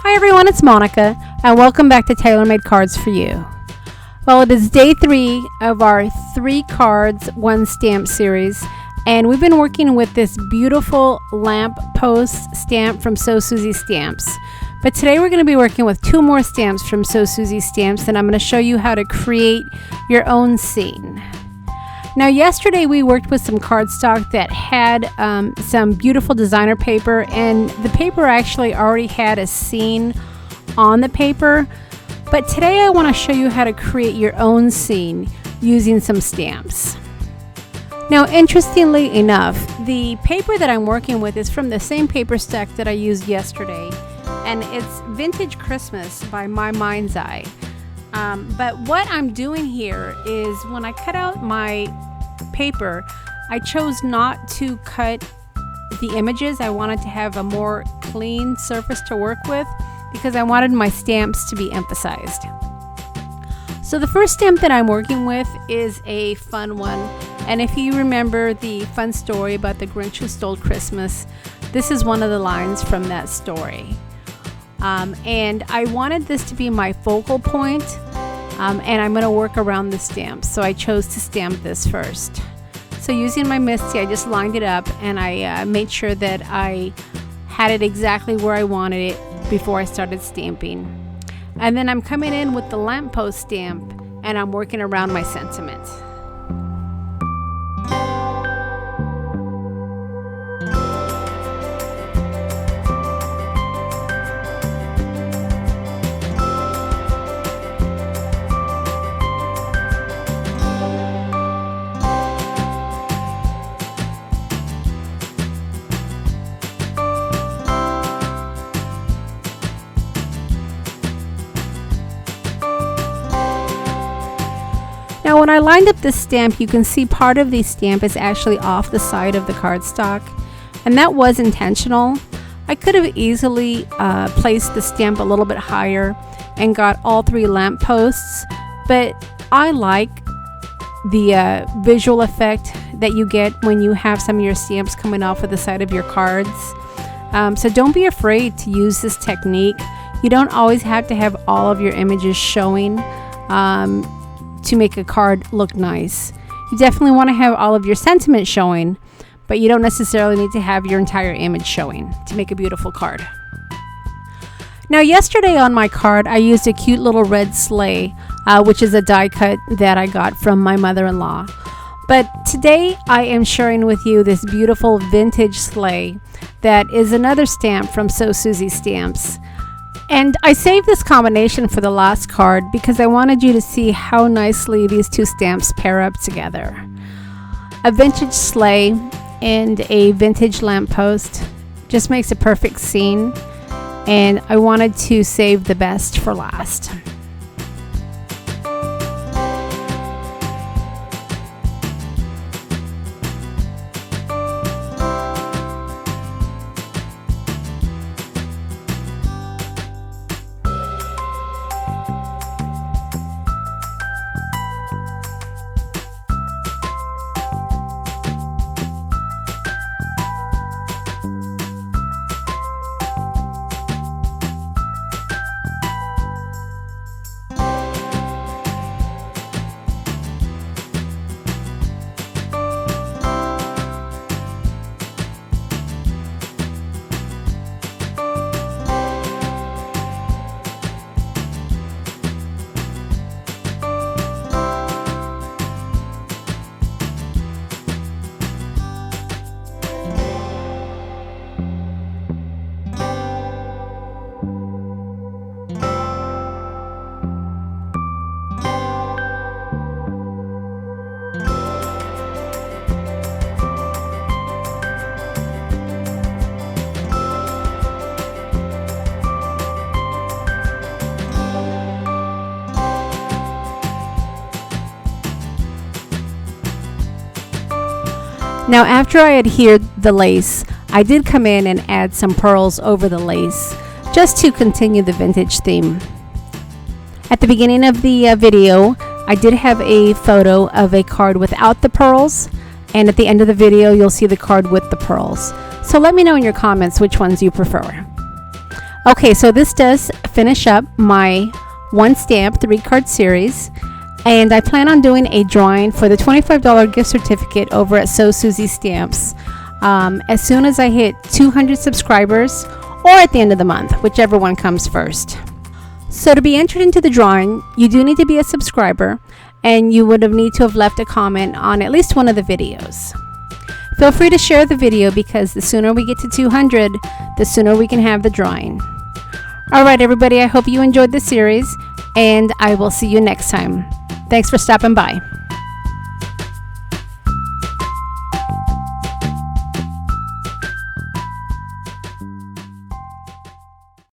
Hi everyone, it's Monica, and welcome back to Tailor-Made Cards for You. Well, it is day 3 of our 3 cards, 1 stamp series, and we've been working with this beautiful lamp post stamp from So Suzy Stamps. But today we're going to be working with 2 more stamps from So Suzy Stamps, and I'm going to show you how to create your own scene. Now, yesterday we worked with some cardstock that had some beautiful designer paper, and the paper actually already had a scene on the paper. But today I want to show you how to create your own scene using some stamps. Now, interestingly enough, the paper that I'm working with is from the same paper stack that I used yesterday, and it's Vintage Christmas by My Mind's Eye. But what I'm doing here is when I cut out my paper, I chose not to cut the images. I wanted to have a more clean surface to work with because I wanted my stamps to be emphasized. So the first stamp that I'm working with is a fun one, and if you remember the fun story about the Grinch who stole Christmas, this is one of the lines from that story. And I wanted this to be my focal point, and I'm going to work around the stamp, so I chose to stamp this first. So using my Misty, I just lined it up, and I made sure that I had it exactly where I wanted it before I started stamping. And then I'm coming in with the lamppost stamp, and I'm working around my sentiment. Now, when I lined up this stamp, you can see part of the stamp is actually off the side of the cardstock, and that was intentional. I could have easily placed the stamp a little bit higher and got all 3 lampposts, but I like the visual effect that you get when you have some of your stamps coming off of the side of your cards. So don't be afraid to use this technique. You don't always have to have all of your images showing to make a card look nice. You definitely want to have all of your sentiment showing, but you don't necessarily need to have your entire image showing to make a beautiful card. Now, yesterday on my card, I used a cute little red sleigh, which is a die cut that I got from my mother-in-law. But today I am sharing with you this beautiful vintage sleigh that is another stamp from So Suzy Stamps. And I saved this combination for the last card because I wanted you to see how nicely these 2 stamps pair up together. A vintage sleigh and a vintage lamppost just makes a perfect scene, and I wanted to save the best for last. Now, after I adhered the lace, I did come in and add some pearls over the lace just to continue the vintage theme. At the beginning of the video, I did have a photo of a card without the pearls, and at the end of the video you'll see the card with the pearls. So let me know in your comments which ones you prefer. Okay, so this does finish up my one stamp 3-card series, and I plan on doing a drawing for the $25 gift certificate over at So Suzy Stamps as soon as I hit 200 subscribers, or at the end of the month, whichever one comes first. So to be entered into the drawing, you do need to be a subscriber, and you would need to have left a comment on at least one of the videos. Feel free to share the video, because the sooner we get to 200, the sooner we can have the drawing. Alright everybody, I hope you enjoyed the series, and I will see you next time. Thanks for stopping by.